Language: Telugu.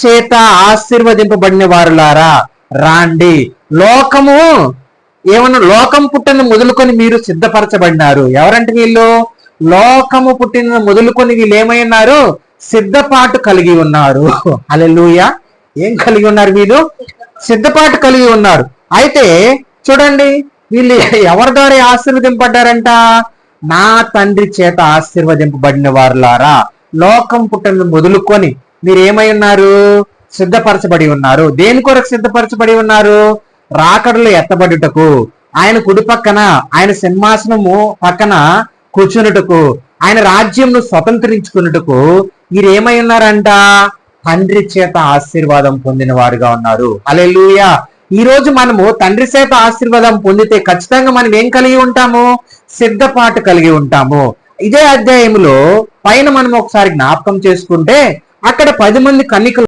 చేత ఆశీర్వదింపబడిన వారులారా రాండి. లోకము ఏమన్నా, లోకం పుట్టిన మొదలుకొని మీరు సిద్ధపరచబడినారు. ఎవరంటే వీళ్ళు? లోకము పుట్టిన మొదలుకొని వీళ్ళు ఏమై ఉన్నారు? సిద్ధపాటు కలిగి ఉన్నారు. హల్లెలూయా. ఏం కలిగి ఉన్నారు వీళ్ళు? సిద్ధపాటు కలిగి ఉన్నారు. అయితే చూడండి, వీళ్ళు ఎవరి ద్వారా ఆశీర్వదింపడ్డారంట? నా తండ్రి చేత ఆశీర్వదింపబడిన వారులారా, లోకం పుట్టిన మొదలుకొని మీరు ఏమై ఉన్నారు? సిద్ధపరచబడి ఉన్నారు. దేని కొరకు సిద్ధపరచబడి ఉన్నారు? రాకడలో ఎత్తబడుటకు, ఆయన కుడి పక్కన, ఆయన సింహాసనము పక్కన కూర్చున్నటకు, ఆయన రాజ్యంను స్వతంత్రించుకున్నటకు మీరు ఏమై ఉన్నారంట? తండ్రి చేత ఆశీర్వాదం పొందిన వారుగా ఉన్నారు. హల్లెలూయా. ఈ రోజు మనము తండ్రి చేత ఆశీర్వాదం పొందితే ఖచ్చితంగా మనం ఏం కలిగి ఉంటాము? సిద్ధపాటు కలిగి ఉంటాము. ఇదే అధ్యాయంలో పైన మనం ఒకసారి జ్ఞాపకం చేసుకుంటే, అక్కడ 10 మంది కన్యకలు